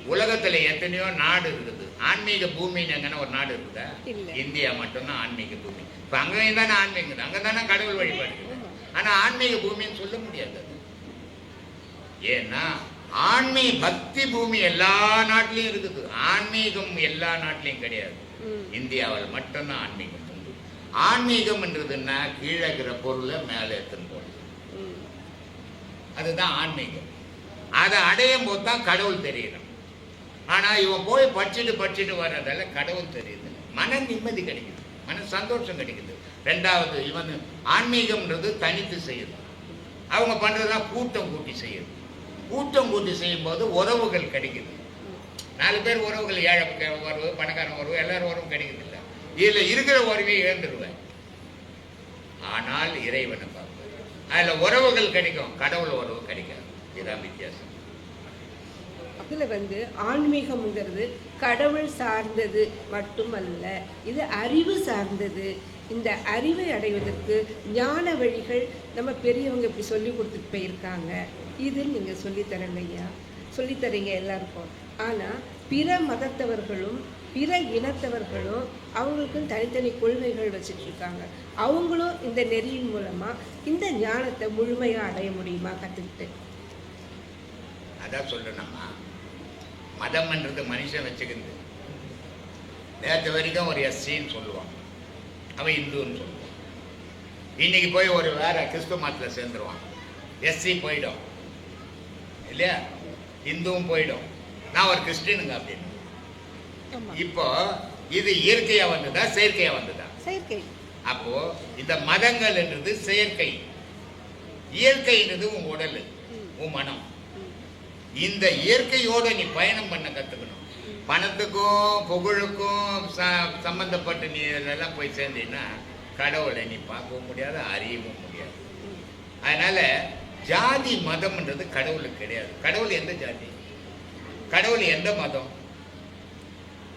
உலகத்துல எத்தனையோ நாடு இருக்குது. ஆன்மீக பூமின்னு எங்கன்னா ஒரு நாடு இருக்குதா? இந்தியா மட்டும்தான் ஆன்மீக பூமி. இப்ப அங்கேயும் தானே ஆன்மீகம், அங்கதானே கடவுள் வழிபாடு. ஆனா ஆன்மீக பூமின்னு சொல்ல முடியாது. ஏன்னா ஆன்மீக பக்தி பூமி எல்லா நாட்டிலையும் இருக்குது, ஆன்மீகம் எல்லா நாட்டிலையும் கிடையாது. இந்தியாவில் மட்டும்தான் ஆன்மீகம் உண்டு. ஆன்மீகம்ன்றதுன்னா கீழே இருக்கிற பொருளை மேலே எடுத்துன்னு போறது, அதுதான் ஆன்மீகம். அதை அடையும் போது தான் கடவுள் தெரியணும். ஆனா இவன் போய் படிச்சுட்டு வர்றதால கடவுள் தெரியுது, மன நிம்மதி கிடைக்குது, மன சந்தோஷம் கிடைக்குது. ரெண்டாவது, இவன் ஆன்மீகம்ன்றது தனித்து செய்யுது. அவங்க பண்றதுலாம் கூட்டம் கூட்டி செய்யுது. கூட்டம் கூட்டி செய்யும் போது உறவுகள் கிடைக்குது. 4 பேர் உறவுகள், ஏழை உறவு, பணக்காரன் உறவு, எல்லாரும் உறவும் கிடைக்குது இல்லை. இதுல இருக்கிற உறவையை இழந்துருவேன். ஆனால் இறைவனை பார்ப்பேன், அதுல உறவுகள் கிடைக்கும், கடவுள் உறவு கிடைக்காது. இதுதான் வித்தியாசம். அதில் ஆன்மீகம்ங்கிறது கடவுள் சார்ந்தது மட்டுமல்ல, இது அறிவு சார்ந்தது. இந்த அறிவை அடைவதற்கு ஞான வழிகள் நம்ம பெரியவங்க இப்படி சொல்லி கொடுத்துட்டு போயிருக்காங்க. இது நீங்கள் சொல்லித்தரங்க ஐயா, சொல்லித்தரீங்க எல்லாருக்கும். ஆனால் பிற மதத்தவர்களும் பிற இனத்தவர்களும் அவங்களுக்கும் தனித்தனி கொள்கைகள் வச்சுட்டு இருக்காங்க. அவங்களும் இந்த நெறியின் மூலமாக இந்த ஞானத்தை முழுமையாக அடைய முடியுமா கற்றுக்கிட்டு? அதான் சொல்றேன்னா, மதம்ன்றது மனுஷன் வச்சுக்கிறது. நேற்று வரைக்கும் ஒரு எஸ்சின்னு சொல்லுவான், அவன் இந்துன்னு சொல்லுவான். இன்னைக்கு போய் ஒரு வேற கிறிஸ்துவ மதத்தில் சேர்ந்துருவான், எஸ்சி போயிடும் இல்லையா, இந்துவும் போயிடும், நான் ஒரு கிறிஸ்டினுங்க அப்படின்னு. இப்போ இது இயற்கையா வந்ததா செயற்கையா வந்ததா? செயற்கை. அப்போ இந்த மதங்கள் என்றது செயற்கை, இயற்கைன்றது உன் உடல், உன் மனம். இந்த இயற்கையோட நீ பயணம் பண்ண கத்துக்கணும். பணத்துக்கும் புகழுக்கும் சம்பந்தப்பட்டு நீ இதெல்லாம் போய் சேர்ந்தீங்கன்னா கடவுளை நீ பார்க்கவும் முடியாது, அறியவும் முடியாது. அதனால ஜாதி மதம்ன்றது கடவுளுக்கு கிடையாது. கடவுள் எந்த ஜாதி, கடவுள் எந்த மதம்?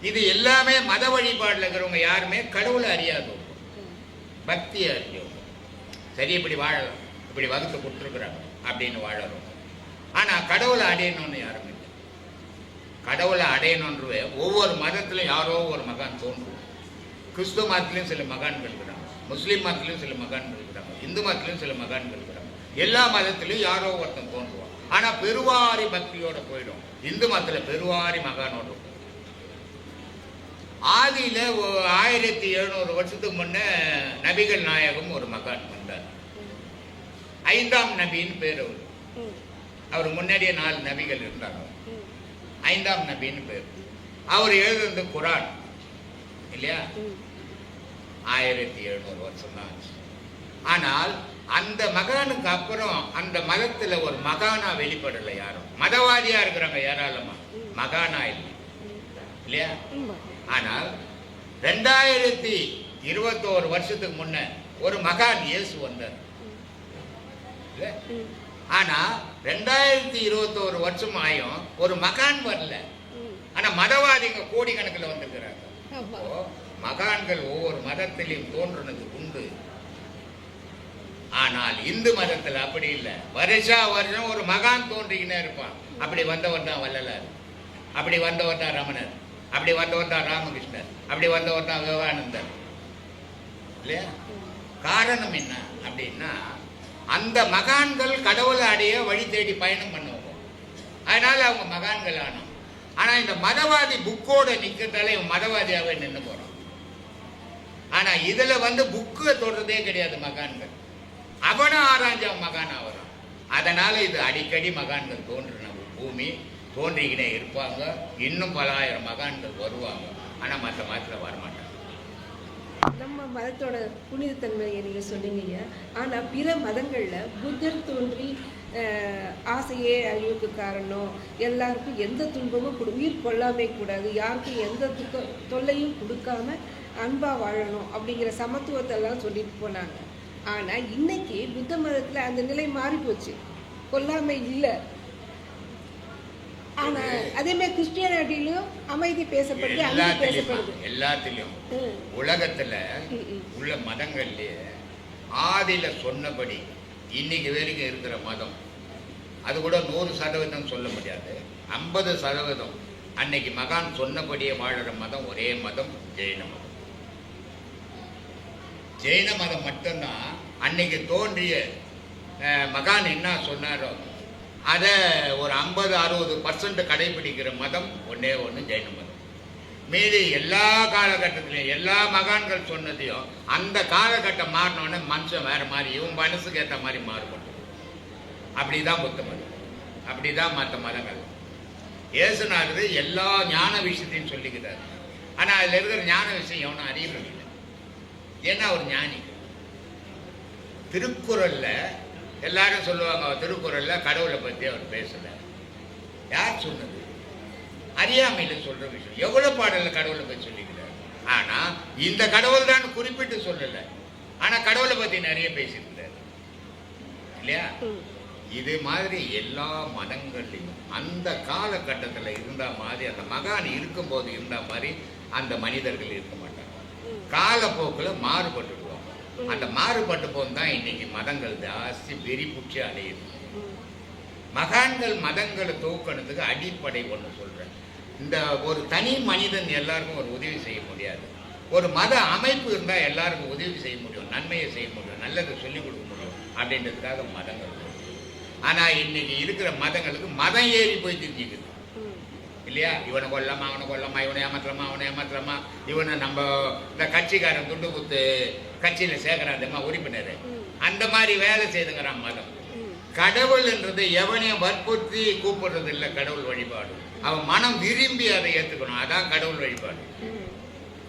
இது எல்லாமே மத வழிபாடுல இருக்கிறவங்க யாருமே கடவுளை அறியாதவங்க, பக்தியை அறியவங்க. சரி, இப்படி வாழலாம், இப்படி வகுத்து கொடுத்துருக்குறாங்க அப்படின்னு வாழறோம். ஆனா கடவுளை அடையணும்னு யாரும் இல்லை. கடவுளை அடையணுன்ற ஒவ்வொரு மதத்திலும் யாரோ ஒரு மகான் தோன்றும். கிறிஸ்துவ மதத்திலையும் சில மகான்கள் இருக்கிறாங்க, முஸ்லீம் மதத்திலையும் சில மகான்கள் இருக்கிறாங்க, இந்து மதத்திலையும் சில மகான்கள் இருக்கிறாங்க. எல்லா மதத்திலையும் யாரோ ஒருத்தன் தோன்றுவான். ஆனா பெருவாரி பக்தியோட போயிடும். இந்து மதத்துல பெருவாரி மகானோட இருக்கும். ஆதியில 1700 வருஷத்துக்கு முன்ன நபிகள் நாயகம் ஒரு மகான் வந்தார். 5ஆம் நபின்னு பேர் அவரு. அவர் முன்னாடியே 4 நபிகள் இருந்தாங்க, 5ஆம் நபின்னு பேர். அவர் எழுதுறது குரான் இல்லையா, 1700 வருஷம் தான் ஆச்சு. ஆனால் அந்த மகானுக்கு அப்புறம் அந்த மதத்துல ஒரு மகானா வெளிப்படலை யாரும். மதவாதியா இருக்கிறாங்க ஏராளமா, மகானா இல்லை இல்லையா. ஆனால் 2021 வருஷத்துக்கு முன்ன ஒரு மகான் இயேசு வந்தார். ஆனா 2021 வருஷம் ஆயும் ஒரு மகான் வரல. ஆனா மதவாதிங்க கோடிக்கணக்கில் வந்திருக்கிறாங்க. மகான்கள் ஒவ்வொரு மதத்திலையும் தோன்றுனது உண்டு. ஆனால் இந்து மதத்துல அப்படி இல்லை. வருஷம் ஒரு மகான் தோன்றிக்கினே இருப்பான். அப்படி வந்தவர் தான் வள்ளலார், அப்படி வந்தவர் தான் ரமணர், அப்படி வந்தவர் தான் ராமகிருஷ்ணர், அப்படி வந்தவர் தான் விவேகானந்தர் இல்லையா. காரணம் என்ன அப்படின்னா, அந்த மகான்கள் கடவுளை அடைய வழி தேடி பயணம் பண்ணுவாங்க. அதனால அவங்க மகான்கள் ஆனோம். ஆனா இந்த மதவாதி புக்கோட நிக்கிறதால இவன் மதவாதியாவே நின்று போறான். ஆனா இதுல புக்கை தொடர்றதே கிடையாது மகான்கள். அவனும் ஆராய்ஞ்ச மகான் ஆகிறான். அதனால இது அடிக்கடி மகான்கள் தோன்றின பூமி, தோன்றிக்கிட்டே இருப்பாங்க. இன்னும் பல ஆயிரம் மகான்கள் வருவாங்க. ஆனா மற்ற மதத்துல வரமாட்டாங்க. நம்ம மதத்தோட புனிதத்தன்மையை நீங்கள் சொன்னீங்க. ஆனால் பிற மதங்களில் புத்தர் தோன்றி ஆசையே அழிவுக்கு காரணம், எல்லாருக்கும் எந்த துன்பமும் உயிர் கொள்ளாமே கூடாது, யாருக்கும் எந்த தொல்லையும் கொடுக்காம அன்பாக வாழணும் அப்படிங்கிற சமத்துவத்தெல்லாம் சொல்லிட்டு போனாங்க. ஆனால் இன்னைக்கு புத்த மதத்தில் அந்த நிலை மாறி போச்சு, கொல்லாமை இல்லை. ஆனால் அதே மாதிரி கிறிஸ்டியானிட்டிலும் அமைதி பேசப்படுது, அன்பு பேசப்படுது. எல்லாத்திலையும் உலகத்துல உள்ள மதங்கள்லயே ஆதியில சொன்னபடி இன்னைக்கு வரைக்கும் இருக்கிற மதம், அது கூட 100% சொல்ல முடியாது, 50% அன்னைக்கு மகான் சொன்னபடியே வாழற மதம் ஒரே மதம் ஜெயின மதம். ஜெயின மதம் மட்டும்தான் அன்னைக்கு தோன்றிய மகான் என்ன சொன்னாரோ அதை ஒரு 50-60% கடைபிடிக்கிற மதம் ஒன்னே ஒன்று ஜெயின மதம். மீதி எல்லா காலகட்டத்திலையும் எல்லா மகான்கள் சொன்னதையும் அந்த காலகட்டம் மாறினோடனே மனுஷன் வேற மாதிரி இவன் மனசுக்கு ஏற்ற மாதிரி மாறுபட்டு, அப்படிதான் புத்த மதம், அப்படிதான் மற்ற மதங்கள். ஏசுனாரு எல்லா ஞான விஷயத்தையும் சொல்லிக்கிறாரு. ஆனால் அதில் இருக்கிற ஞான விஷயம் எவனும் அறியறது இல்லை, ஏன்னா ஒரு ஞானி. திருக்குறள்ல எல்லாரும் சொல்லுவாங்க, திருக்குறள்ல கடவுளை பற்றி அவர் பேசல. யார் சொன்னது? அறியாமையில சொல்ற விஷயம். எவ்வளவு பாடல்ல கடவுளை பற்றி சொல்லிக்கிறார், ஆனா இந்த கடவுள் தான் குறிப்பிட்டு சொல்லல, ஆனா கடவுளை பத்தி நிறைய பேசியிருக்கிறார் இல்லையா? இது மாதிரி எல்லா மதங்கள்லையும் அந்த காலகட்டத்தில் இருந்த மாதிரி, அந்த மகான் இருக்கும்போது இருந்த மாதிரி அந்த மனிதர்கள் இருக்க மாட்டாங்க. காலப்போக்கில் மாறுபட்டுடுவாங்க. அந்த மாறுபட்டு போதுதான் இன்னைக்கு மதங்கள் ஜாஸ்தி வெறிப்புற்றி அடையுது. மகான்கள் மதங்களை தூக்கணுறதுக்கு அடிப்படை ஒன்று சொல்றேன். இந்த ஒரு தனி மனிதன் எல்லாருக்கும் ஒரு உதவி செய்ய முடியாது. ஒரு மத அமைப்பு இருந்தால் எல்லாருக்கும் உதவி செய்ய முடியும், நன்மையை செய்ய முடியும், நல்லதை சொல்லிக் கொடுக்க முடியும் அப்படின்றதுக்காக மதங்கள். ஆனால் இன்னைக்கு இருக்கிற மதங்களுக்கு மதம் ஏறி போய் தெரிஞ்சுக்குது இல்லையா? இவனை கொல்லாமா, அவனை கொல்லாமா, இவனை ஏமாத்திரமா, அவனை ஏமாத்திரமா, இவனை நம்ம இந்த கட்சிக்காரன் துண்டு குத்து கட்சியில் சேர்க்கிறான் உறுப்பினர், அந்த மாதிரி வேலை செய்துங்கிறான் மதம். கடவுள் என்றது எவனையும் வற்புறுத்தி கூப்பிடுறது இல்லை. கடவுள் வழிபாடு அவன் மனம் விரும்பி அதை ஏற்றுக்கணும், அதான் கடவுள் வழிபாடு.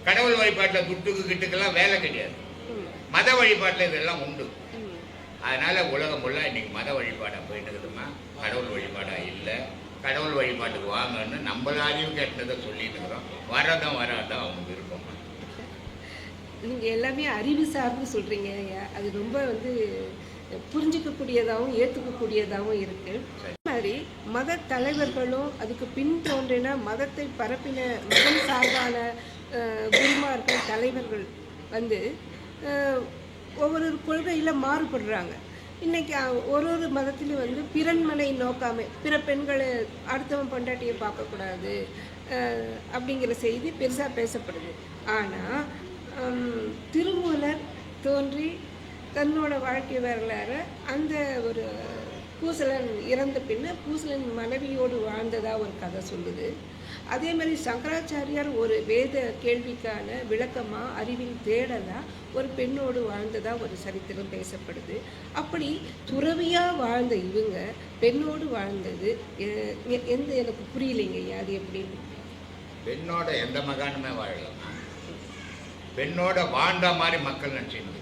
கடவுள் வழிபாட்டில் துட்டுக்கு கிட்டுக்கெல்லாம் வேலை கிடையாது. மத வழிபாட்டில் இதெல்லாம் உண்டு. அதனால உலகம் ஃபுல்லாக இன்னைக்கு மத வழிபாடாக போயிட்டு இருக்குதுமா, கடவுள் வழிபாடா இல்லை. கடவுள் வழிபாட்டுக்கு வாங்கன்னு நம்மள அறிவு கேட்டதை சொல்லிட்டு இருக்கிறோம். வரதான் வராதான் அவங்க விருப்பம். நீங்கள் எல்லாமே அறிவு சார்ந்து சொல்கிறீங்க. அது ரொம்ப புரிஞ்சிக்கக்கூடியதாகவும் ஏற்றுக்கக்கூடியதாகவும் இருக்குது. அதே மாதிரி மத தலைவர்களும் அதுக்கு பின் தோன்றின மதத்தை பரப்பின மதம் சார்பான குருமார்கள் தலைவர்கள் ஒவ்வொரு கொள்கையில் மாறுபடுறாங்க. இன்றைக்கி ஒரு மதத்திலும் பிறன்மனை நோக்காமல் பிற பெண்களை அடுத்தவன் பொண்டாட்டியை பார்க்கக்கூடாது அப்படிங்கிற செய்தி பெருசாக பேசப்படுது. ஆனால் திருமூலர் தோன்றி தன்னோட வாழ்க்கை வரலாறு அந்த ஒரு பூசலன் இறந்த பின்ன பூசலன் மனைவியோடு வாழ்ந்ததாக ஒரு கதை சொல்லுது. அதே மாதிரி சங்கராச்சாரியார் ஒரு வேத கேள்விக்கான விளக்கமாக அறிவில் தேடலாம் ஒரு பெண்ணோடு வாழ்ந்ததாக ஒரு சரித்திரம் பேசப்படுது. அப்படி துறவியாக வாழ்ந்த இவங்க பெண்ணோடு வாழ்ந்தது எனக்கு புரியலைங்க. அது எப்படின்னு? பெண்ணோட எந்த மகானுமே வாழலாம். பெண்ணோட வாழ்ந்த மாதிரி மக்கள் நினச்சின்னு.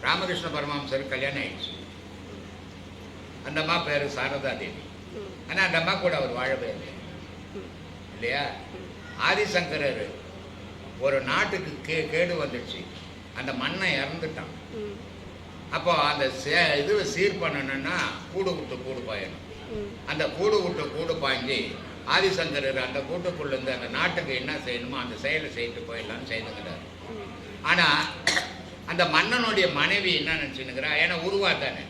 ராமகிருஷ்ண பரமஹம்சர் கல்யாணம் ஆயிடுச்சு. அந்த அம்மா பேர் சாரதா தேவி. ஆனால் அந்த அம்மா கூட அவர் வாழவே இல்லை இல்லையா? ஆதிசங்கரர் ஒரு நாட்டுக்கு கேடு வந்துடுச்சு, அந்த மண்ணை இறந்துட்டான். அப்போ அந்த இது சீர் பண்ணணும்னா கூடு விட்டு கூடு பாயணும். அந்த கூடு விட்டு கூடு பாய்ஞ்சி ஆதிசங்கரர் அந்த கூட்டுக்குள்ளேருந்து அந்த நாட்டுக்கு என்ன செய்யணுமோ அந்த செயலை செய்துட்டு போயிடலான்னு செய்துங்கிறார். ஆனால் அந்த மன்னனுடைய மனைவி என்ன நினச்சின்னுக்கிறா, ஏன்னா உருவாத்தானே,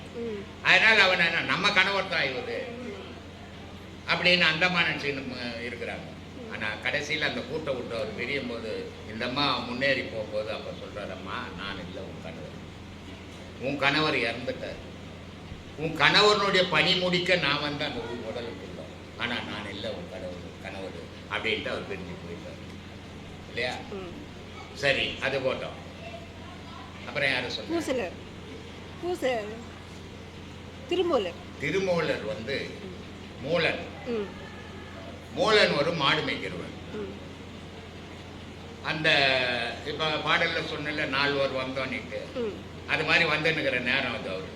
அதனால் அவன் என்ன நம்ம கணவர் தான் ஆய்வது அப்படின்னு அந்த அம்மா நினச்சின்னு இருக்கிறாங்க. ஆனால் கடைசியில் அந்த கூட்டை விட்டு அவர் பிரியும் போது இந்த அம்மா முன்னேறி போகும்போது அப்போ சொல்கிறார், அம்மா நான் இல்லை உன் கணவர், உன் கணவர் இறந்துட்டார், உன் கணவனுடைய பணி முடிக்க நான் வந்து அந்த உடலுக்கு இருந்தோம், ஆனால் நான் இல்லை உன் கணவர் அப்படின்ட்டு அவர் பிரிஞ்சு போயிட்டார் இல்லையா? சரி, அது போட்டோம். அப்புறம் யாரும் சொல்ல திருமூலர் மூலன். மூலன் ஒரு மாடு மேய்க்கிறவன். அந்த இப்போ பாடலில் சொன்ன 4 வந்தோன்னிட்டு அது மாதிரி வந்துன்னுக்கிற நேரம் அது அவர்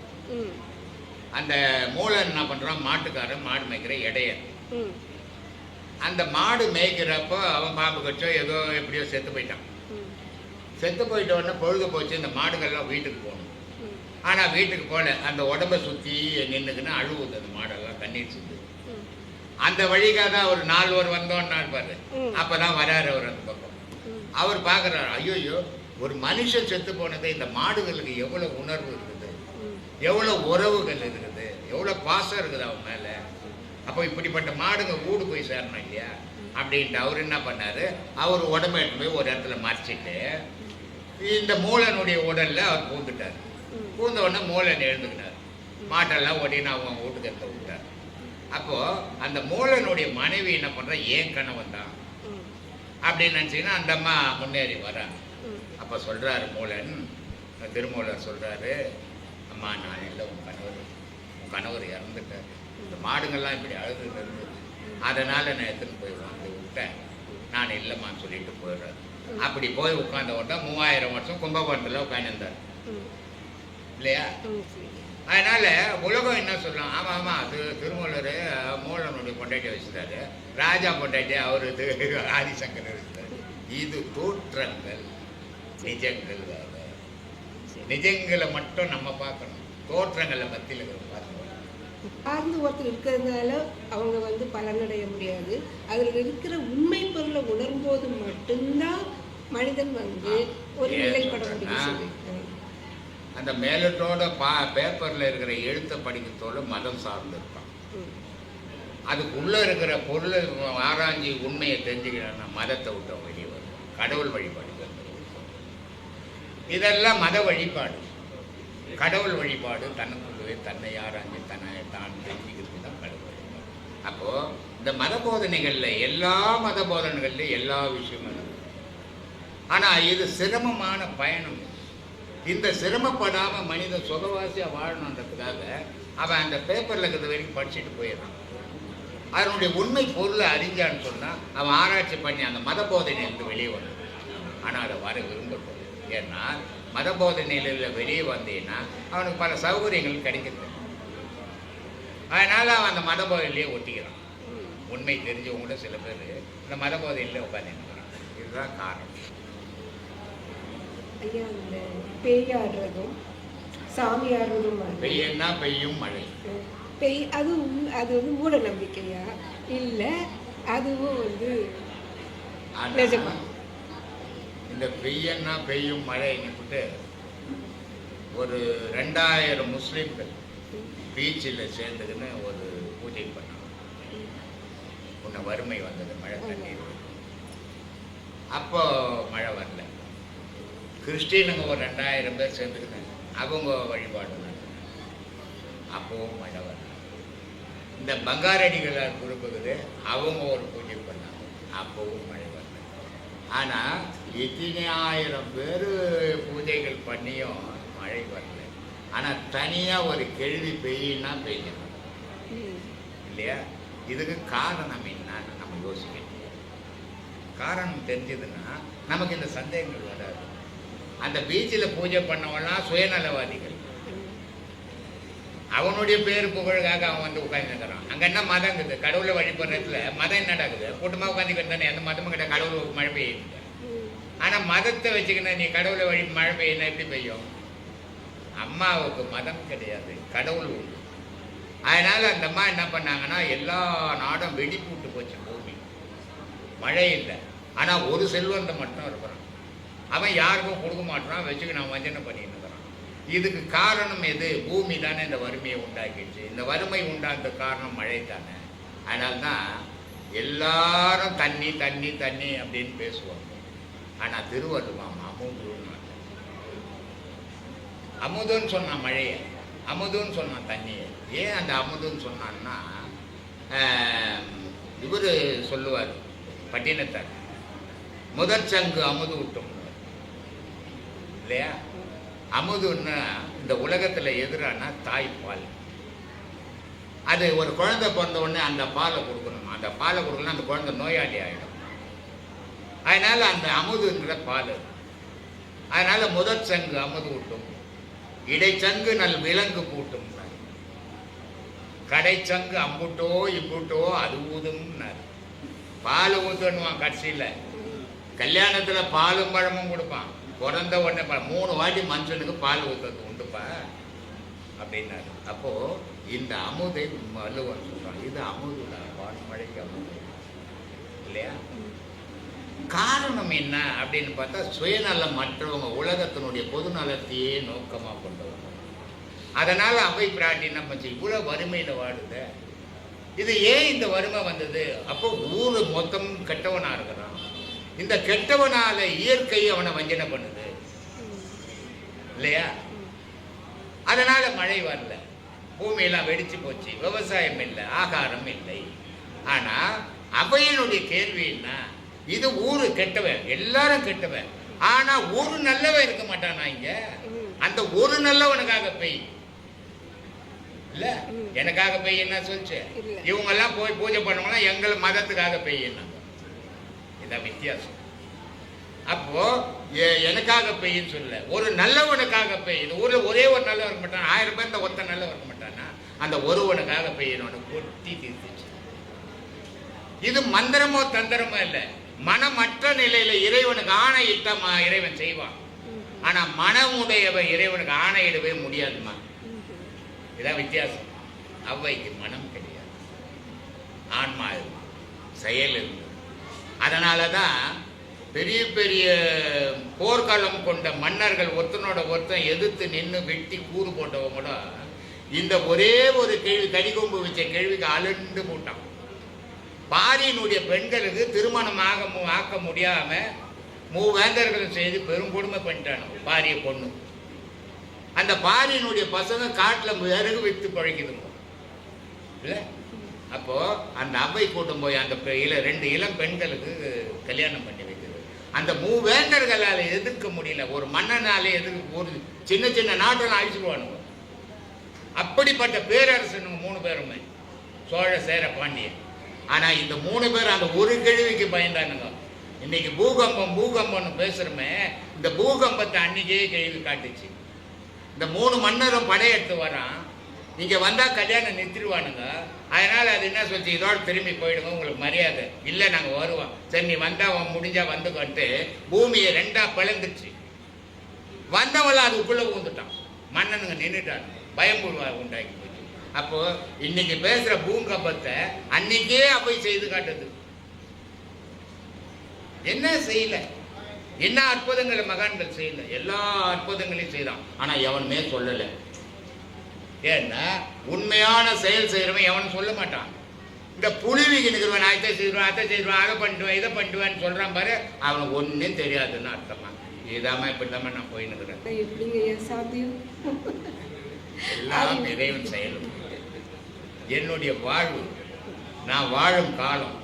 அந்த மூலன் என்ன பண்ணுறான், மாட்டுக்காரன் மாடு மேய்க்கிற இடையன். அந்த மாடு மேய்க்கிறப்போ அவன் பாம்பு கச்சோ ஏதோ எப்படியோ செத்து போயிட்டான். செத்து போயிட்ட உடனே பொழுது போச்சு, இந்த மாடுகள்லாம் வீட்டுக்கு போகணும். ஆனால் வீட்டுக்கு போகல, அந்த உடம்பை சுற்றி நின்றுக்குன்னு அழுவுது அந்த மாடெல்லாம், கண்ணீர் சுத்து. அந்த வழிக்காக தான் ஒரு 4 பேர் வந்தோன்னா இருப்பார். அப்போ தான் வராரு அவர் அந்த பக்கம். அவர் பார்க்குறாரு, ஐயோயோ ஒரு மனுஷன் செத்து போனது, இந்த மாடுகளுக்கு எவ்வளோ உணர்வு இருக்குது, எவ்வளோ உறவுகள் இருக்குது, எவ்வளோ பாசம் இருக்குது அவன் மேலே. அப்போ இப்படிப்பட்ட மாடுங்க ஊடு போய் சேரணும் இல்லையா அப்படின்ட்டு அவர் என்ன பண்ணார், அவர் உடம்பு எடுத்து போய் ஒரு இடத்துல மறைச்சிட்டு இந்த மூலனுடைய உடலில் அவர் பூந்துட்டார். பூந்த உடனே மூலன் எழுந்துக்கிட்டார். மாட்டெல்லாம் ஓடின்னு அவங்க வீட்டுக்கு எடுத்து விட்டார். அப்போது அந்த மூலனுடைய மனைவி என்ன பண்ணுறா, ஏன் கணவன் தான் அப்படின்னு நினச்சிங்கன்னா அந்த அம்மா முன்னேறி வராங்க. அப்போ சொல்கிறாரு மூலன், திருமூலர் சொல்கிறாரு, அம்மா நான் இல்லை, உன் கணவர் இறந்துட்டார். இந்த மாடுங்கள்லாம் இப்படி அழுதுன்னு இருந்தது, அதனால் நான் எடுத்துன்னு போய் வாங்கி விட்டேன், நான் இல்லைம்மான்னு சொல்லிட்டு போயிடுறாரு. அப்படி போய் உட்காந்த உடனே 3000 வருஷம் கும்பகோணத்தில் உட்காந்துருந்தார் இல்லையா. அதனால உலகம் என்ன சொல்லலாம், ஆமாம் ஆமாம் அது திருமூலர் மூலனுடைய பொண்டாட்டி வச்சுட்டாரு, ராஜா பொண்டாட்டி அவரு ஆதிசங்கர் வச்சுட்டாரு. இது தோற்றங்கள், நிஜங்கள் வேறு. நிஜங்களை மட்டும் நம்ம பார்க்கணும், தோற்றங்களை மத்தியில் பார்க்கணும். சார்ந்து ஒருத்தர் இருக்கிறதுனால அவங்க வந்து பலனடைய முடியாது. அதில் இருக்கிற உண்மை பொருளை உணரும்போது மட்டும்தான் மனிதன் வந்து ஒரு நிலைப்பட முடியும். அந்த மேலத்தோட பேப்பரில் இருக்கிற எழுத்தை படிக்கிறதோட மதம் சார்ந்து இருப்பான். அதுக்குள்ளே இருக்கிற பொருளை ஆராய்ச்சி உண்மையை தெரிஞ்சுக்கிறேன்னா மதத்தை விட்டு வெளியே வரும். கடவுள் வழிபாடு இதெல்லாம் மத வழிபாடு. கடவுள் வழிபாடு தனக்குள்ளவே தன்னை ஆராய்ச்சி தான் தெரிஞ்சுக்கிறது தான் கடவுள் வழிபாடு. அப்போது இந்த மத போதனைகளில் எல்லா மத போதனைகள்லையும் எல்லா விஷயமும் இருக்குது. ஆனால் இது சிரமமான பயணம். இந்த சிரமப்படாமல் மனிதன் சுகவாசியாக வாழணுன்றதுக்காக அவன் அந்த பேப்பரில் இருக்கிற வரைக்கும் படிச்சுட்டு போயிடுறான். அதனுடைய உண்மை பொருளை அறிஞ்சான்னு சொன்னால் அவன் ஆராய்ச்சி பண்ணி அந்த மத போதனையிலிருந்து வெளியே வந்தான். ஆனால் அதை வர விரும்பப்படும். ஏன்னா மத போதனையில் வெளியே வந்தீங்கன்னா அவனுக்கு பல சௌகரியங்கள் கிடைக்கிறது. அதனால் அவன் அந்த மத போதையிலேயே ஒட்டிக்கிறான். உண்மை தெரிஞ்சவங்க கூட சில பேர் இந்த மத போதையிலே உட்காந்துக்கிறான். இதுதான் காரணம். ஐயா, அந்த பெய்யாடுறதும் சாமியாடுறதும் பெய்யன்னா பெய்யும் மழை அது வந்து மூட நம்பிக்கையா இல்லை அதுவும் வந்து நிஜமா? இந்த பெய்யன்னா பெய்யும் மழை நின்றுட்டு ஒரு 2000 முஸ்லீம்கள் பீச்சில் சேர்ந்துக்குன்னு ஒரு பூஜை பண்ணாங்க. உன்னை வறுமை வந்தது, மழை தண்ணீர். அப்போ மழை வரல. கிறிஸ்டினுங்க ஒரு 2000 பேர் சேர்ந்துக்கிட்டாங்க, அவங்க வழிபாடு அப்போவும் மழை வரல. இந்த பங்காரடிகளார் குறுக்குது, அவங்க ஒரு பூஜை பண்ணாங்க, அப்போவும் மழை வரல. ஆனால் இத்தனை 1000 பேர் பூஜைகள் பண்ணியும் மழை வரல. ஆனால் தனியாக ஒரு கேள்வி பெய்யினா பெய்யணும் இல்லையா? இதுக்கு காரணம் என்னன்னு நம்ம யோசிக்கணும். காரணம் தெரிஞ்சதுன்னா நமக்கு இந்த சந்தேகங்கள் வராது. அந்த பீச்சில் பூஜை பண்ணவெல்லாம் சுயநலவாதிகள். அவனுடைய பேர் புகழுக்காக அவன் வந்து உட்காந்துக்கிறான். அங்கே என்ன மதம் இருக்குது? கடவுளை வழிபடுறதுல மதம் என்ன நடக்குது? கூட்டமாக உட்காந்துக்கிட்டு தானே, அந்த மதமும் கிட்ட கடவுள் மழை பெய்யுது. ஆனால் மதத்தை வச்சுக்கினா நீ கடவுளை மழை பெய்யணும் எப்படி பெய்யும்? அம்மாவுக்கு மதம் கிடையாது, கடவுள் உண்டு. அதனால் அந்த அம்மா என்ன பண்ணாங்கன்னா எல்லா நாடும் வெடிப்பூட்டு போச்சு பூமி, மழை இல்லை. ஆனால் ஒரு செல்வந்தை மட்டும் இருக்கிறான், அவன் யாருக்கும் கொடுக்க மாட்டான், வச்சுக்க நான் வஞ்சனை பண்ணிட்டு இருக்கிறான். இதுக்கு காரணம் எது? பூமி தானே இந்த வறுமையை உண்டாக்கிடுச்சு. இந்த வறுமை உண்டாந்த காரணம் மழை தானே. அதனால்தான் எல்லாரும் தண்ணி தண்ணி தண்ணி அப்படின்னு பேசுவாங்க. ஆனால் திருவள்ளுவம் அமுதுன்னு அமுதுன்னு சொன்னான் மழையை, அமுதுன்னு சொன்னான் தண்ணியை. ஏன் அந்த அமுதுன்னு சொன்னான்னா, இவர் சொல்லுவார் பட்டினத்தார், முதற் சங்கு அமுது விட்டோம் இல்லையா? அமுதுன்னா இந்த உலகத்தில் எதிரானா தாய்ப்பால். அது ஒரு குழந்தை பிறந்த உடனே அந்த பாலை கொடுக்கணும். அந்த பாலை கொடுக்கணும், அந்த குழந்தை நோயாளி ஆகிடும். அதனால் அந்த அமுதுன்ற பால். அதனால் முதற் சங்கு அமுது விட்டும், இடைச்சங்கு நல் விலங்கு பூட்டும். கடைச்சங்கு அம்புட்டோ இம்புட்டோ அது ஊதும்னாரு. பால் ஊத்துவான் கடைசியில். கல்யாணத்தில் பாலும் பழமும் கொடுப்பான். பிறந்த உடனே 3 வாட்டி மனுஷனுக்கு பால் ஊற்றுறது உண்டுப்பா அப்படின்னாரு. அப்போ இந்த அமுதை வள்ளுவன் சொல்றான், இது அமுதுடா, வான்மழைக்கு அமுது இல்லையா? காரணம் என்ன அப்படின்னு பார்த்தா சுயநலம் மற்றவங்க உலகத்தினுடைய பொது நலத்தையே நோக்கமாக கொண்டவங்க. அதனால அவை பிராட்டி என்ன பண்ணி இவ்வளவு வறுமையில வாடுத, இது ஏன் இந்த வறுமை வந்தது? அப்போ ஊரு மொத்தம் கெட்டவனா இருக்கிறான். இந்த கெட்டவனால இயற்கை அவனை வஞ்சனை பண்ணுது இல்லையா? அதனால மழை வரல, பூமியெல்லாம் வெடிச்சு போச்சு, விவசாயம் இல்லை, ஆகாரம் இல்லை. ஆனா அவையினுடைய கேள்வி என்ன? இது ஊரு கெட்டவன், எல்லாரும் கெட்டவன், ஆனா ஒரு நல்லவன் இருக்க மாட்டானா இங்க? அந்த ஒரு நல்லவனுக்காக பெய் இல்ல, எனக்காக பெய் என்ன சொல்லிச்சு? இவங்க எல்லாம் போய் பூஜை பண்ணுவாங்க, எங்களை மதத்துக்காக பெய்யணும். இதான் வித்தியாசம். அப்போ எனக்காக பெய்யுன்னு சொல்ல, ஒரு நல்லவனுக்காக பெய்யுது. ஊர்ல ஒரே ஒரு நல்லவன் இருக்க மாட்டான், 1000 பேர் இந்த ஒத்த நல்லவன் இருக்க மாட்டானா? அந்த ஒருவனுக்காக பெய்யணும் கொட்டி தீர்த்துச்சு. இது மந்திரமோ தந்திரமோ இல்லை, மனமற்ற நிலையில இறைவனுக்கு ஆணையிட்டமா இறைவன் செய்வான். ஆனா மனமுடையவன் இறைவனுக்கு ஆணையிடவே முடியாதுமா. இதான் வித்தியாசம். அவ்வைக்கு மனம் கிடையாது, ஆன்மா செயல் இருந்து. அதனாலதான் பெரிய பெரிய போர்க்களம் கொண்ட மன்னர்கள் ஒருத்தனோட ஒருத்தன் எதிர்த்து நின்று வெட்டி கூறு போட்டவங்க கூட இந்த ஒரே ஒரு கேள்வி, கடிகொம்பு வச்ச கேள்விக்கு அலண்டு போட்டான். பாரியினுடைய பெண்களுக்கு திருமணமாக ஆக்க முடியாம மூவேந்தர்களும் செய்து பெரும் கொடுமை பண்ணிட்டானு பாரிய பொண்ணு. அந்த பாரியினுடைய பசங்க காட்டுல விறகு வித்து பழக்கிதுங்க இல்ல. அப்போ அந்த அவை கூட்டம் போய் அந்த 2 இளம் பெண்களுக்கு கல்யாணம் பண்ணி வைக்கிறது. அந்த மூவேந்தர்களால் எதிர்க்க முடியல, ஒரு மன்னனாலே எதிர்க்க, ஒரு சின்ன சின்ன நாட்டெல்லாம் அழிச்சுடுவானுங்க. அப்படிப்பட்ட பேரரசனுங்க 3 பேருமே, சோழ சேர பாண்டியன். ஆனா இந்த 3 பேர் அந்த ஒரு கேள்விக்கு பயந்தானுங்க. இன்னைக்கு பூகம்பம் பூகம்பம்னு பேசுறமே, இந்த பூகம்பத்தை அன்னைக்கே கேள்வி காட்டுச்சு. இந்த 3 மன்னரும் படையெடுத்து வரான், இங்க வந்தா கல்யாணம் நிறுத்திடுவானுங்க. அதனால அது என்ன சொல்லிச்சு, இதோட திரும்பி போயிடுங்க, உங்களுக்கு மரியாதை இல்லை, நாங்க வருவோம். சரி நீ வந்தா முடிஞ்சா வந்துக்கிட்டு பூமியை 2ஆ பிளந்துச்சு. வந்தவள அதுக்குள்ள ஊந்துட்டான், மன்னனுங்க நின்றுட்டான், பயம் உண்டாக்கி போச்சு. அப்போ இன்னைக்கு பேசுற பூகம்பத்தை அன்னைக்கே அவை செய்து காட்டுது. என்ன செய்யல, என்ன அற்புதங்களை மகான்கள் செய்யல, எல்லா அற்புதங்களையும் செய்தான். ஆனா எவனுமே சொல்லல. ஏன்னா உண்மையான செயல் செய்யறவன் எவன் சொல்ல மாட்டான். இந்த புலிவிக்கு நிற்கிறவன் அதை செய்வான் அதை செய்வான் அதை பண்ணிடுவேன் இதை பண்ணிடுவேன்னு சொல்றான் பாரு, அவனுக்கு ஒன்னும் தெரியாதுன்னு அர்த்தமா. இதாம இப்படிதாம நான் போயின்னு இருக்கிறேன். எல்லாம் இறைவன் செயலும். என்னுடைய வாழ்வு, நான் வாழும் காலம்,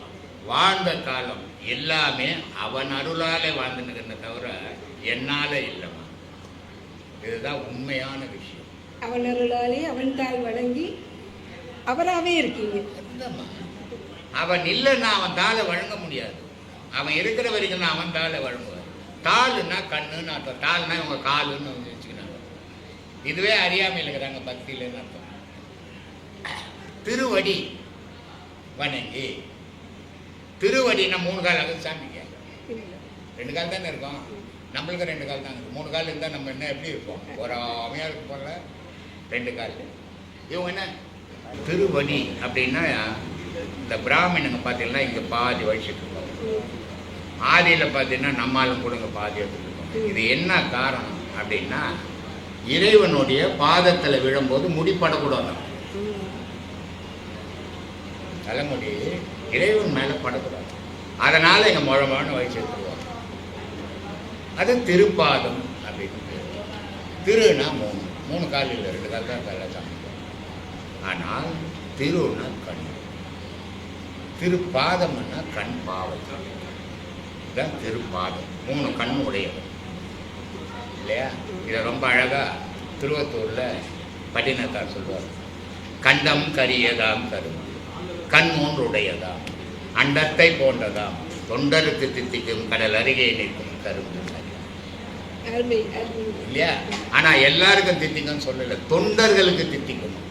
வாழ்ந்த காலம் எல்லாமே அவன் அருளாலே வாழ்ந்துன்னு தவிர என்னால இல்லைம்மா. இதுதான் உண்மையான விஷயம். அவன் அருளாலே அவன் தாள் வழங்கி அவராகவே இருக்கீங்க. அவன் இல்லைன்னா அவன் தாளை வழங்க முடியாது. அவன் இருக்கிற வரைக்கும் நான் அவன் தாளை வழங்குவார். தாளுன்னா கண்ணுன்னு அர்த்தம், தாள்னா இவங்க காலுன்னு வச்சுக்கிறாங்க. இதுவே அறியாமல் இருக்கிறாங்க பக்தியிலன்னு அர்த்தம். திருவடி வணங்கி, திருவடினா 3 கால் ஆகுது சாமிங்க. 2 கால் தானே இருக்கும், நம்மளுக்கு 2 கால் தாங்க. 3 கால் இருந்தால் நம்ம என்ன எப்படி இருப்போம், ஒரு அமையா இருக்கு போல. 2 கால். இவங்க என்ன திருவடி அப்படின்னா, இந்த பிராமணங்க பார்த்தீங்கன்னா இங்கே பாதி வழிச்சிட்டு இருக்கோம், ஆதியில் பார்த்தீங்கன்னா நம்மாலும் கூட இங்கே பாதி எடுத்துருக்கோம். இது என்ன காரணம் அப்படின்னா, இறைவனுடைய பாதத்தில் விழும்போது முடிப்படக்கூடாது, தலைமுடி இறைவன் மேலே படக்கூடாது. அதனால எங்கள் முழமான வயசு எடுத்துருவாங்க. அது திருப்பாதம் அப்படின்னு பேர். திருனா 3 கால் இல்லை, 2 கால் தான் தலை சாமிக்கும். ஆனால் திருனா கண், திருப்பாதம்னா கண் பாவை, இதுதான் திருப்பாதம். 3 கண் உடையது இல்லையா? இதை ரொம்ப அழகா திருவத்தூர்ல பட்டினத்தார் சொல்வார். கண்டம் கரியதாம் கரும், கண் 3 உடையதாம், அண்டத்தை போன்றதாம், தொண்டருக்கு தித்திக்கும் கடல் அருகே நிற்கும் கரும்பு இல்லையா? ஆனா எல்லாருக்கும் தித்திக்கும் சொல்லல, தொண்டர்களுக்கு தித்திக்கணும்.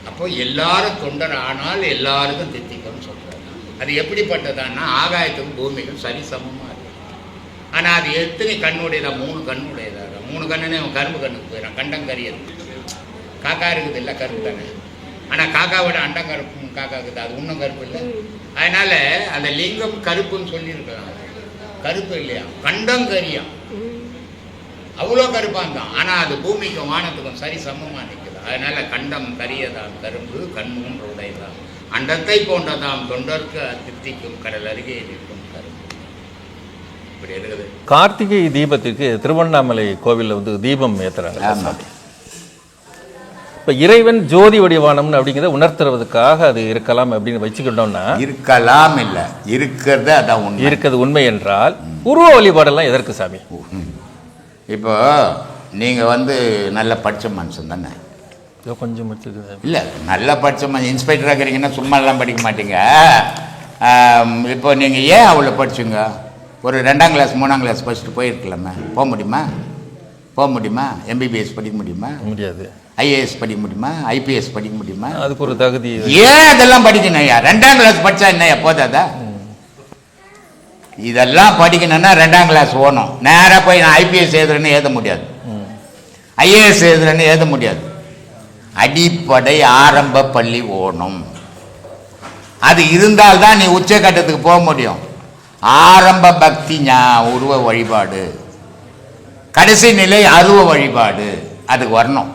அப்ப அப்போ எல்லாரும் தொண்டர் ஆனால் எல்லாருக்கும் தித்திக்கும்னு சொல்றாரு. அது எப்படிப்பட்டதான்னா ஆகாயத்துக்கும் பூமிக்கும் சரிசமமாக இருக்கு. ஆனால் அது எத்தனை கண்ணுடையதா? 3 கண்ணுடையதா? 3 கண்ணுன்னு அவன் கரும்பு கண்ணுக்கு போயிடான். கண்டம் கரியது. காக்கா இருக்குது இல்லை கருப்பு தானே. ஆனால் காக்காவோட அண்டம் கருப்பும் காக்கா இருக்குது, அது இன்னும் கருப்பு இல்லை. அதனால அந்த லிங்கம் கருப்புன்னு சொல்லியிருக்கலாம். கருப்பு இல்லையா, கண்டம் கரியாம், அவ்வளோ கருப்பான் தான். ஆனால் அது பூமிக்கும் வானத்துக்கும் சரி சமமாக நிற்குது. அதனால கண்டம் கரியதாம் கரும்பு கண்ணும் உடையதாம் அண்டத்தை போன்றதாம் தொண்டர்க்கு திருப்திக்கும் கடல் அருகே நிற்கும் கரும்பு. இப்படி இருக்குது. கார்த்திகை தீபத்திற்கு திருவண்ணாமலை கோவிலில் வந்து தீபம் ஏற்றுறாங்க. இப்போ இறைவன் ஜோதி வடிவானம்னு அப்படிங்கிறத உணர்த்துறதுக்காக அது இருக்கலாம் அப்படின்னு வச்சுக்கிட்டோம்னா, இருக்கலாம் இல்லை, இருக்கிறது அதான் உண்மை. இருக்கிறது உண்மை என்றால் உருவ வழிபாடெல்லாம் எதற்கு சாமி? இப்போ நீங்கள் வந்து நல்ல படித்த மனுஷன் தானே? கொஞ்சம் இல்லை, நல்ல படித்த மனுஷன் இன்ஸ்பெக்டராக இருக்கிறீங்கன்னா சும்மாலாம் படிக்க மாட்டீங்க. இப்போ நீங்கள் ஏன் அவ்வளோ படிச்சுங்க? ஒரு 2ஆம் கிளாஸ் 3ஆம் கிளாஸ் படிச்சுட்டு போயிருக்கலாமே. போக முடியுமா? போக முடியுமா? MBBS படிக்க முடியுமா? முடியாது. IAS படிக்க முடியுமா? IPS படிக்க முடியுமா? அதுக்கு ஒரு தகுதி. ஏன் அதெல்லாம் படிக்கணும் ஐயா? 2ஆம் கிளாஸ் படித்தா என்ன எப்போதாதா? இதெல்லாம் படிக்கணும்னா 2ஆம் கிளாஸ் ஓணும். நேராக போய் நான் IPS எழுதுறேன்னு எழுத முடியாது, IAS எழுதுறேன்னு எழுத முடியாது. அடிப்படை ஆரம்ப பள்ளி ஓணும். அது இருந்தால்தான் நீ உச்சக்கட்டத்துக்கு போக முடியும். ஆரம்ப பக்தி உருவ வழிபாடு, கடைசி நிலை அருவ வழிபாடு, அதுக்கு வரணும்.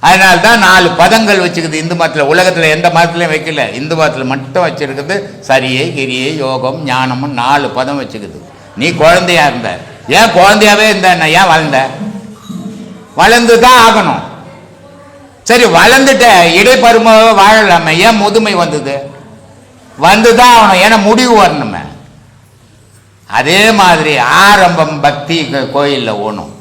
அதனால்தான் 4 பதங்கள் வச்சுக்குது இந்து மதத்தில். உலகத்தில் எந்த மதத்துலையும் வைக்கல, இந்து மதத்தில் மட்டும் வச்சிருக்குது. சரியை கிரியை யோகம் ஞானமும் 4 பதம் வச்சுக்குது. நீ குழந்தையா இருந்த, ஏன் குழந்தையாவே இருந்த, ஏன் வளர்ந்த? வளர்ந்து தான் ஆகணும். சரி, வளர்ந்துட்ட, இடைப்பருமாவே வாழலாமே, ஏன் முதுமை வந்தது? வந்துதான் ஆகணும், ஏன்னா முடிவு வரணுமே. அதே மாதிரி ஆரம்பம் பக்தி கோயிலில் ஓணும்,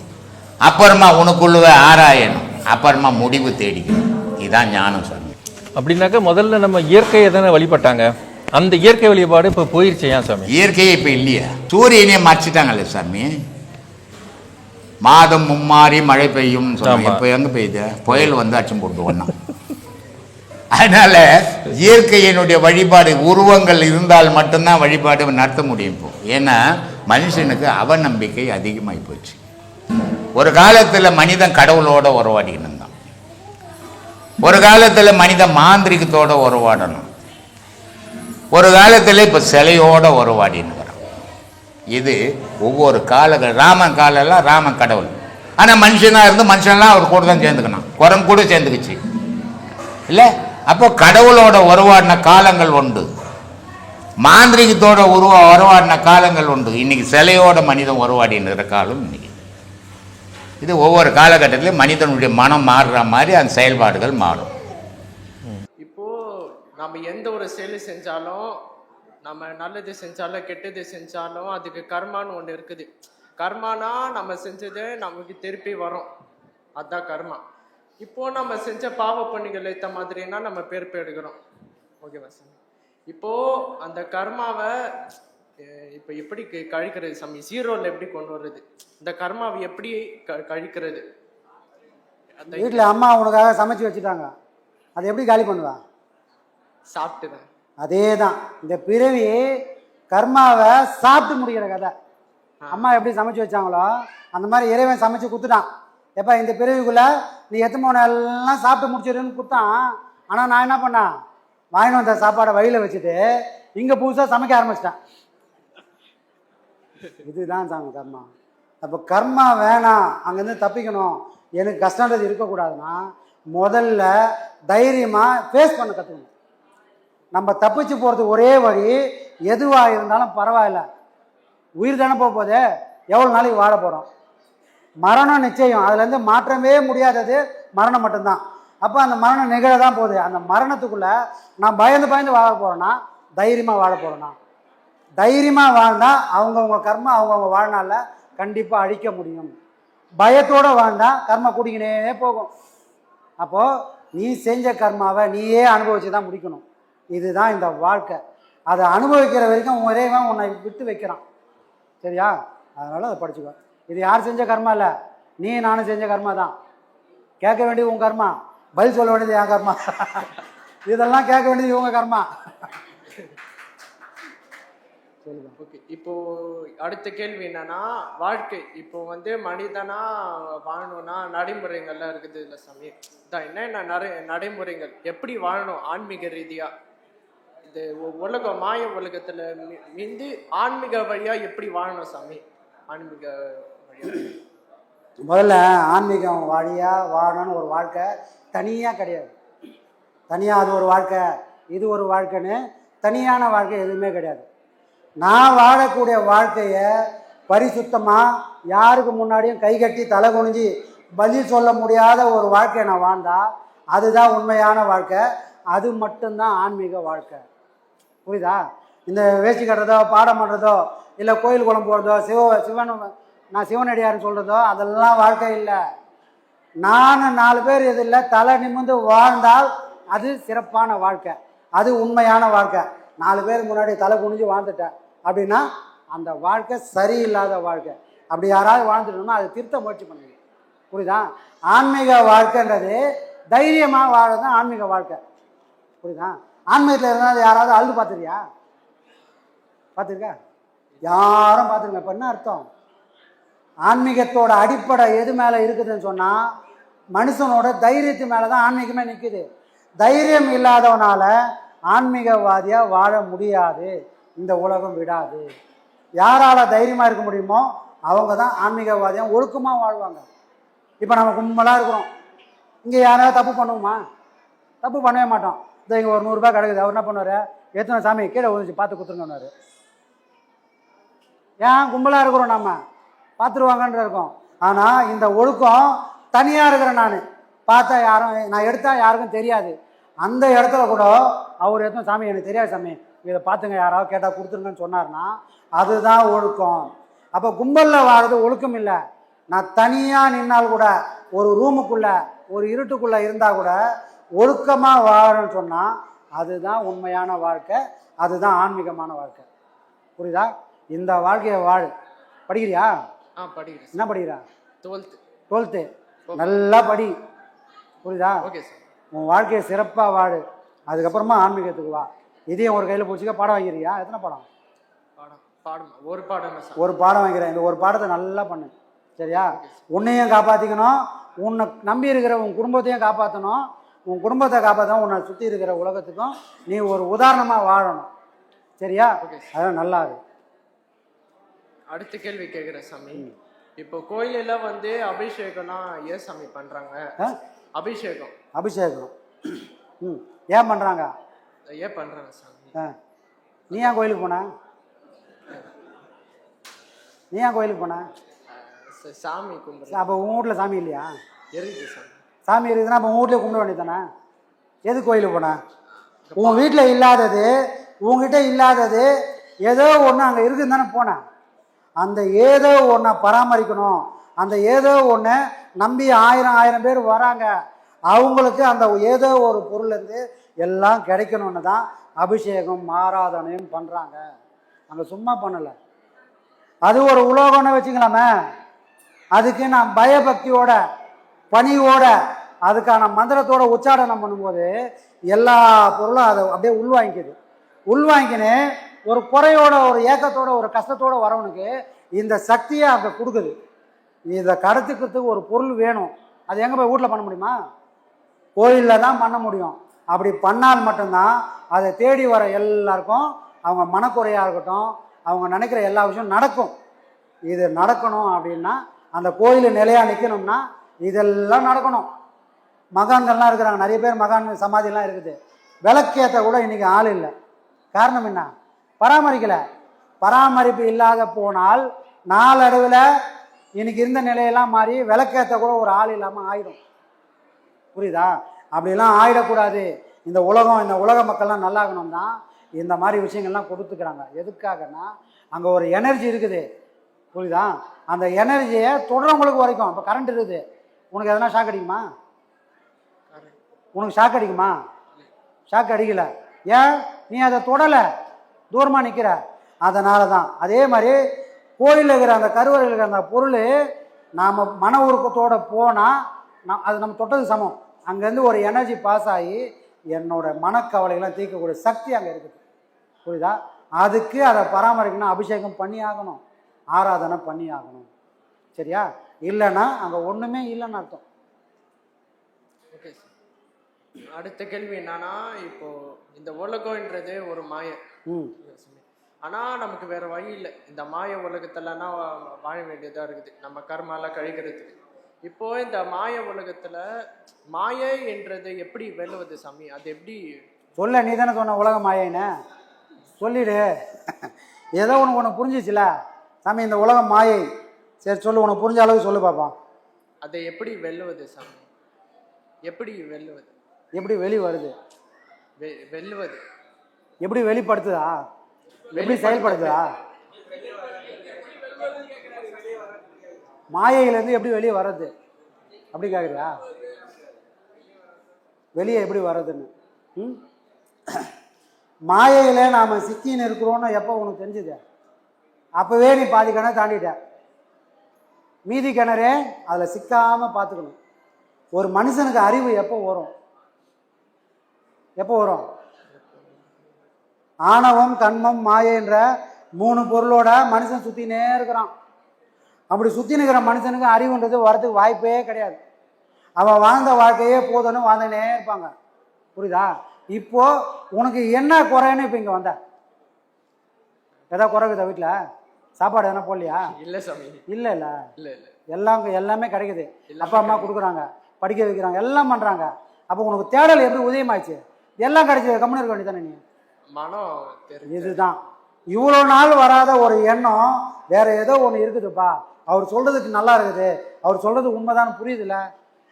அப்புறமா உனக்குள்ளவே ஆராயணும், அப்புறமா முடிவு தேடிக்கணும். இதுதான் ஞானம் சாமி. அப்படின்னாக்க முதல்ல நம்ம இயற்கையை தானே வழிபட்டாங்க. அந்த இயற்கை வழிபாடு இப்போ போயிடுச்சு. ஏன் சாமி? இயற்கையே இப்போ இல்லையா? சூரியனே மறைச்சிட்டாங்கல்ல சாமி. மாதம் மும்மாறி மழை பெய்யும் சொன்னாங்க. இப்போ எங்கே பெய்யுது? புயல் வந்து அச்சம் போட்டு ஒன்றா. அதனால இயற்கையினுடைய வழிபாடு, உருவங்கள் இருந்தால் மட்டும்தான் வழிபாடு நடத்த முடியும் இப்போ. ஏன்னா மனுஷனுக்கு அவநம்பிக்கை அதிகமாகி போச்சு. ஒரு காலத்தில் மனிதன் கடவுளோட உறவாடிக்கணும் தான். ஒரு காலத்தில் மனிதன் மாந்திரிகத்தோட உறவாடணும். ஒரு காலத்தில் இப்போ சிலையோட உறவாடின்னு வரோம். இது ஒவ்வொரு ராமன் காலெல்லாம் ராமன் கடவுள். ஆனால் மனுஷனாக இருந்து மனுஷன்லாம் அவர் கூட தான் சேர்ந்துக்கணும். குரங்கு கூட சேர்ந்துக்குச்சு இல்லை? அப்போ கடவுளோட உறவாடின காலங்கள் உண்டு, மாந்திரிகத்தோட உறவாடின காலங்கள் உண்டு. இன்னைக்கு சிலையோட மனிதன் உறவாடின்னு காலம் இன்னைக்கு. இது ஒவ்வொரு காலகட்டத்திலையும் மனிதனுடைய மனம் மாறுற மாதிரி அந்த செயல்பாடுகள் மாறும். இப்போ நம்ம எந்த ஒரு செயல் செஞ்சாலும், நம்ம நல்லது செஞ்சாலும் கெட்டது செஞ்சாலும் அதுக்கு கர்மான்னு ஒன்று இருக்குது. கர்மானா நம்ம செஞ்சது நமக்கு திருப்பி வரும், அதுதான் கர்மா. இப்போ நம்ம செஞ்ச பாவ பணிகள் ஏற்ற மாதிரினா நம்ம பேர் எடுக்கிறோம். ஓகேவா சார்? இப்போ அந்த கர்மாவை இப்போ எப்படி கழிக்கிறது சாமி? 0ல எப்படி கொண்டு வர்றது? இந்த கர்மாவை எப்படி கழிக்கிறது? வீட்டில் அம்மா உனக்காக சமைச்சு வச்சுட்டாங்க, அதை எப்படி காலி பண்ணுவா? சாப்பிட்டுதான். அதே தான் இந்த பிறவி கர்மாவை சாப்பிட்டு முடிக்கிற கதை. அம்மா எப்படி சமைச்சு வச்சாங்களோ அந்த மாதிரி இறைவன் சமைச்சு கொடுத்துட்டான். எப்போ இந்த பிறவிக்குள்ள நீ எத்தனை எல்லாம் சாப்பிட்டு முடிச்சிருன்னு கொடுத்தான். ஆனால் நான் என்ன பண்ணேன், வாங்கிட்டு வந்த சாப்பாடை வழியில் வச்சுட்டு இங்கே புதுசாக சமைக்க ஆரம்பிச்சிட்டேன். இதுதான் சாமி கர்மா. அப்போ கர்மா வேணாம், அங்கேருந்து தப்பிக்கணும், எனக்கு கஷ்டன்றது இருக்கக்கூடாதுன்னா முதல்ல தைரியமாக ஃபேஸ் பண்ண கற்றுக்கணும். நம்ம தப்பிச்சு போகிறதுக்கு ஒரே வழி, எதுவாக இருந்தாலும் பரவாயில்ல, உயிர் தானே போக போதே, எவ்வளோ நாளைக்கு வாழ போகிறோம், மரணம் நிச்சயம், அதுலேருந்து மாற்றவே முடியாதது மரணம் மட்டும்தான். அப்போ அந்த மரணம் நிகழ தான் போகுது. அந்த மரணத்துக்குள்ளே நான் பயந்து பயந்து வாழ போகிறேன்னா, தைரியமாக வாழ போகிறேன்னா, தைரியமாக வாழ்ந்தால் அவங்கவுங்க கர்மா அவங்கவுங்க வாழ்நாளில் கண்டிப்பாக அழிக்க முடியும். பயத்தோடு வாழ்ந்தால் கர்மா கூட்டிக்கினே போகும். அப்போது நீ செஞ்ச கர்மாவை நீயே அனுபவிச்சு தான் முடிக்கணும். இதுதான் இந்த வாழ்க்கை. அதை அனுபவிக்கிற வரைக்கும் உன் இறைவன் உன்னை விட்டு வைக்கிறான். சரியா? அதனால் அதை படிச்சுக்கோ. இது யார் செஞ்ச கர்மா இல்லை, நீ நானும் செஞ்ச கர்மா தான். கேட்க வேண்டிய உன் கர்மா. பதில் சொல்ல வேண்டியது என் கர்மா, இதெல்லாம் கேட்க வேண்டியது இவங்க கர்மா. சொல்லுங்க. ஓகே, இப்போ அடுத்த கேள்வி என்னன்னா, வாழ்க்கை இப்போ வந்து மனிதனா வாழணும்னா நடைமுறைகள்லாம் இருக்குது இல்லை சாமி? என்னென்ன நடைமுறைகள் எப்படி வாழணும் ஆன்மீக ரீதியா? இது உலகம் மாய உலகத்துல மிந்தி ஆன்மீக வழியா எப்படி வாழணும் சாமி? ஆன்மீக வழியா முதல்ல ஆன்மீகம் வழியாக வாழணும்னு ஒரு வாழ்க்கை தனியாக கிடையாது. தனியாக அது ஒரு வாழ்க்கை, இது ஒரு வாழ்க்கைன்னு தனியான வாழ்க்கை எதுவுமே கிடையாது. நான் வாழக்கூடிய வாழ்க்கையை பரிசுத்தமாக யாருக்கு முன்னாடியும் கை கட்டி தலை குனிஞ்சி பதில் சொல்ல முடியாத ஒரு வாழ்க்கையை நான் வாழ்ந்தால் அதுதான் உண்மையான வாழ்க்கை. அது மட்டும்தான் ஆன்மீக வாழ்க்கை. புரியுதா? இந்த வேஷ்டி கட்டுறதோ பாடம் பண்ணுறதோ இல்லை கோயில் குளம் போகிறதோ சிவன் நான் சிவனடியார்னு சொல்கிறதோ அதெல்லாம் வாழ்க்கை இல்லை. நான் 4 பேர் இதில் தலை நிமிர்ந்து வாழ்ந்தால் அது சிறப்பான வாழ்க்கை, அது உண்மையான வாழ்க்கை. 4 பேர் முன்னாடி தலை குனிஞ்சு வாழ்ந்துட்டேன் அப்படின்னா அந்த வாழ்க்கை சரியில்லாத வாழ்க்கை. அப்படி யாராவது வாழ்ந்துட்டோம்னா அது திருத்த முயற்சி பண்ணுங்க. புரியுதா? ஆன்மீக வாழ்க்கைன்றது தைரியமாக வாழதான் ஆன்மீக வாழ்க்கை. புரியுதா? ஆன்மீகத்தில் இருந்தால் யாராவது அழுது பார்த்துருக்கியா? பார்த்துருக்கா? யாரும் பார்த்துருங்க. இப்போ என்ன அர்த்தம்? ஆன்மீகத்தோட அடிப்படை எது மேலே இருக்குதுன்னு சொன்னால் மனுஷனோட தைரியத்து மேலே தான் ஆன்மீகமே நிற்குது. தைரியம் இல்லாதவனால ஆன்மீகவாதியாக வாழ முடியாது, இந்த உலகம் விடாது. யாரால் தைரியமாக இருக்க முடியுமோ அவங்க தான் ஆன்மீகவாதியாக ஒழுக்கமாக வாழ்வாங்க. இப்போ நம்ம கும்பலாக இருக்கிறோம், இங்கே யாராவது தப்பு பண்ணுவோமா? தப்பு பண்ணவே மாட்டோம். இதை இங்கே ஒரு 100 ரூபாய் கிடக்குது, அவர் என்ன பண்ணுவார்? எத்தனை சாமி கீழே ஒழிச்சு பார்த்து கொடுத்துருங்கன்னாரு. ஏன் கும்பலாக இருக்கிறோம், நம்ம பார்த்துருவாங்கன்ற இருக்கோம். ஆனால் இந்த ஒழுக்கம் தனியாக இருக்கிறேன், நான் பார்த்தா யாரும், நான் எடுத்தால் யாருக்கும் தெரியாது. அந்த இடத்துல கூட அவர் எத்தனை சாமி எனக்கு தெரியாது சாமி இதை பார்த்துங்க யாராவது கேட்டால் கொடுத்துருங்கன்னு சொன்னார்னா அதுதான் ஒழுக்கம். அப்போ கும்பலில் வாழறது ஒழுக்கம் இல்லை. நான் தனியாக நின்னால் கூட ஒரு ரூமுக்குள்ளே ஒரு இருட்டுக்குள்ளே இருந்தால் கூட ஒழுக்கமாக வாழணும்னு சொன்னால் அதுதான் உண்மையான வாழ்க்கை, அதுதான் ஆன்மீகமான வாழ்க்கை. புரியுதா? இந்த வாழ்க்கையை வாழ். படிக்கிறியா? படிக்கிறேன். என்ன படிக்கிறா? 12th. நல்லா படி. புரியுதா? Okay sir. உன் வாழ்க்கையை சிறப்பாக வாழு, அதுக்கப்புறமா ஆன்மீகத்துக்கு வா. இதையும் ஒரு கையில் பிடிச்சிக்க. பாடம் வாங்கிறியா? எத்தனை பாடம்? ஒரு பாடம் சார். ஒரு பாடம் வாங்கிறேன். இந்த ஒரு பாடத்தை நல்லா பண்ணு, சரியா? உன்னையும் காப்பாற்றிக்கணும், உன்னை நம்பி இருக்கிற உன் குடும்பத்தையும் காப்பாற்றணும். உன் குடும்பத்தை காப்பாற்றணும், உன்னை சுற்றி இருக்கிற உலகத்துக்கும் நீ ஒரு உதாரணமாக வாழணும், சரியா? அதான் நல்லா இருக்கு. அடுத்த கேள்வி கேட்குறேன் சாமி. இப்போ கோயிலெல்லாம் வந்து அபிஷேகம்லாம் ஏன் சாமி பண்ணுறாங்க? அபிஷேகம் ஏன் பண்ணுறாங்க? ஏன் பண்ணுறாங்க சாமி? நீ ஏன் கோயிலுக்கு போன? சாமி கும்பிடு. அப்போ உன் வீட்டில் சாமி இல்லையா? இருக்குது சாமி. சாமி இருக்குதுன்னா அப்போ உன் வீட்டில் கும்பிட வேண்டியதானே? எது கோயிலுக்கு போன? உன் வீட்டில் இல்லாதது, உங்ககிட்ட இல்லாதது ஏதோ ஒன்று அங்கே இருக்குதுன்னு தானே போனேன். அந்த ஏதோ ஒன்றை பராமரிக்கணும். அந்த ஏதோ ஒன்று நம்பி 1000 பேர் வராங்க, அவங்களுக்கு அந்த ஏதோ ஒரு பொருள்லேருந்து எல்லாம் கிடைக்கணும்னு தான் அபிஷேகம் ஆராதனையும் பண்ணுறாங்க. அங்கே சும்மா பண்ணலை. அது ஒரு உலோகம்னு வச்சுக்கலாமே. அதுக்கு நான் பயபக்தியோட பணியோட அதுக்கான மந்திரத்தோட உச்சாரணம் பண்ணும்போது எல்லா பொருளும் அதை அப்படியே உள்வாங்கிக்கின்னு ஒரு குறையோட ஒரு ஏக்கத்தோட ஒரு கஷ்டத்தோட வரவனுக்கு இந்த சக்தியை அங்கே கொடுக்குது. இதை கடத்துக்கிறதுக்கு ஒரு பொருள் வேணும். அது எங்கே போய் வீட்டில் பண்ண முடியுமா? கோயிலில் தான் பண்ண முடியும். அப்படி பண்ணால் மட்டும்தான் அதை தேடி வர எல்லாருக்கும் அவங்க மனக்குறையாக இருக்கட்டும், அவங்க நினைக்கிற எல்லா விஷயம் நடக்கும். இது நடக்கணும் அப்படின்னா அந்த கோயில் நிலையாக நிற்கணும்னா இதெல்லாம் நடக்கணும். மகான்கள்லாம் இருக்கிறாங்க, நிறைய பேர் மகான் சமாதியெல்லாம் இருக்குது. விளக்கேற்ற கூட இன்றைக்கி ஆள் இல்லை. காரணம் என்ன? பராமரிக்கலை. பராமரிப்பு இல்லாத போனால் நாளடைவில் இன்னைக்கு இருந்த நிலையெல்லாம் மாறி விளக்கேற்ற கூட ஒரு ஆள் இல்லாமல் ஆயிடும். புரியுதா? அப்படிலாம் ஆயிடக்கூடாது. இந்த உலக மக்கள்லாம் நல்லாகணும் தான் இந்த மாதிரி விஷயங்கள்லாம் கொடுத்துக்கிறாங்க. எதுக்காகனா அங்கே ஒரு எனர்ஜி இருக்குது. புரியுதா? அந்த எனர்ஜியை தொடரவங்களுக்கு வரைக்கும். இப்போ கரண்ட் இருக்குது, உனக்கு எதனா ஷாக் அடிக்குமா? உனக்கு ஷாக் அடிக்குமா? ஷாக் அடிக்கலை. ஏன்? நீ அதை தொடலை, தூரமாக நிற்கிற. அதனால தான். அதே மாதிரி கோயிலில் இருக்கிற அந்த கருவறையில் இருக்கிற அந்த பொருள் நாம் மன உருக்கத்தோடு போனால் அது நம்ம தொட்டது சமம். அங்கேருந்து ஒரு எனர்ஜி பாஸ் ஆகி என்னோட மனக்கவலைகள்லாம் தீர்க்கக்கூடிய சக்தி அங்கே இருக்குது. புரியுதா? அதுக்கு அதை பராமரிக்கணும், அபிஷேகம் பண்ணி ஆகணும், ஆராதனை பண்ணி ஆகணும். சரியா? இல்லைன்னா அங்கே ஒன்றுமே இல்லைன்னு அர்த்தம். Okay sir. அடுத்த கேள்வி என்னன்னா, இப்போ இந்த உலகம்ன்றது ஒரு மாய. ஆனால் நமக்கு வேற வழி இல்லை, இந்த மாய உலகத்துலனா வாழ வேண்டியதாக இருக்குது, நம்ம கர்மாலாம் கழிக்கிறதுக்கு. இப்போ இந்த மாய உலகத்துல மாயை என்றது எப்படி வெல்லுவது சாமி? அது எப்படி சொல்ல? நீ தானே சொன்ன உலக மாயைன்னு சொல்லிடு. ஏதோ உனக்கு புரிஞ்சிச்சுல சாமி, இந்த உலகம் மாயை. சரி சொல்லு, உனக்கு புரிஞ்ச அளவுக்கு சொல்லு பாப்பா. அதை எப்படி வெல்லுவது சாமி? எப்படி வெல்லுவது? எப்படி வெளி வருது? வெல்லுவது எப்படி வெளிப்படுத்துதா? எப்படி செயல்படுத்துதா? மாயையிலேருந்து எப்படி வெளியே வர்றது அப்படி கேட்குறியா? வெளியே எப்படி வர்றதுன்னு மாயையில் நாம் சிக்கின்னு இருக்கிறோன்னு எப்போ உனக்கு தெரிஞ்சுது? அப்போவே நீ பாதி கிணறு தாண்டிட்ட. மீதி கிணறே அதில் சிக்காமல் பார்த்துக்கணும். ஒரு மனுஷனுக்கு அறிவு எப்போ வரும்? எப்போ வரும்? ஆணவம், கண்மம், மாயைன்ற 3 பொருளோட மனுஷன் சுற்றினே இருக்கிறான். அப்படி சுற்றி நிற்கிற மனுஷனுக்கு அறிவுன்றது வரதுக்கு வாய்ப்பே கிடையாது. அவன் வாழ்ந்த வாழ்க்கையே போதும்னு வாழ்ந்துனே இருப்பாங்க. புரியுதா? இப்போ உனக்கு என்ன குறைன்னு இப்போ இங்கே வந்த? ஏதாவது குறைக்குதா? வீட்டில் சாப்பாடு எதனா போடலையா? இல்லை சாமி. இல்லை இல்லை இல்லை இல்லை, எல்லாமே கிடைக்குது. அப்பா அம்மா கொடுக்குறாங்க, படிக்க வைக்கிறாங்க, எல்லாம் பண்ணுறாங்க. அப்போ உனக்கு தேடல் எப்படி உதயமாச்சு? எல்லாம் கிடைச்சது, கம்முன்னு இருக்க வேண்டியதானே நீ? மனம் இதுதான் இவ்வளோ நாள் வராத ஒரு எண்ணம். வேற ஏதோ ஒன்று இருக்குதுப்பா, அவர் சொல்றதுக்கு நல்லா இருக்குது, அவர் சொல்றது உண்மைதான் புரியுதுல்ல.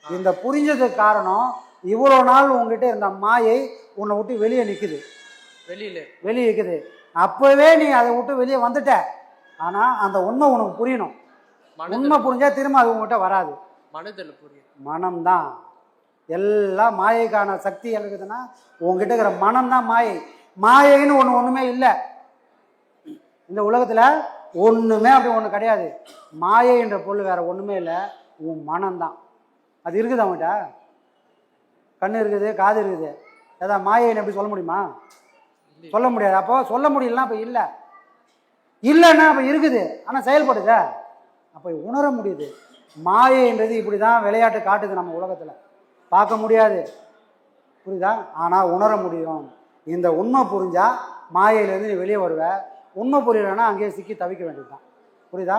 இந்த புரிஞ்சதுக்கு காரணம் இவ்வளோ நாள் உங்ககிட்ட இருந்த மாயை உன்னை விட்டு வெளியே நிற்குது, வெளியே நிற்குது. அப்பவே நீ அதை விட்டு வெளியே வந்துட்ட. ஆனால் அந்த உண்மை உனக்கு புரியணும். உண்மை புரிஞ்சா திரும்ப அது உங்ககிட்ட வராது. மனதில் புரியும். மனம்தான் எல்லாம் மாயைக்கான சக்தி இருக்குதுன்னா உங்ககிட்ட இருக்கிற மனம்தான் மாயை. மாயைன்னு ஒன்றுமே இல்லை இந்த உலகத்தில், ஒன்றுமே அப்படி ஒன்று கிடையாது. மாயைன்ற பொருள் வேற ஒன்றுமே இல்லை, உன் மனம்தான். அது இருக்குது அவங்ககிட்ட. கண்ணு இருக்குது, காது இருக்குது, ஏதாவது மாயைன்னு எப்படி சொல்ல முடியுமா? சொல்ல முடியாது. அப்போ சொல்ல முடியலன்னா அப்போ இல்லை, இல்லைன்னா அப்போ இருக்குது, ஆனால் செயல்படுதா? அப்போ உணர முடியுது. மாயைன்றது இப்படி தான் விளையாட்டு காட்டுது நம்ம உலகத்தில். பார்க்க முடியாது, புரியுதா? ஆனால் உணர முடியும். இந்த உண்மை புரிஞ்சா மாயையிலேருந்து நீ வெளியே வருவ. உண்மை புரியலைன்னா அங்கேயே சிக்கி தவிக்க வேண்டியதுதான். புரியுதா?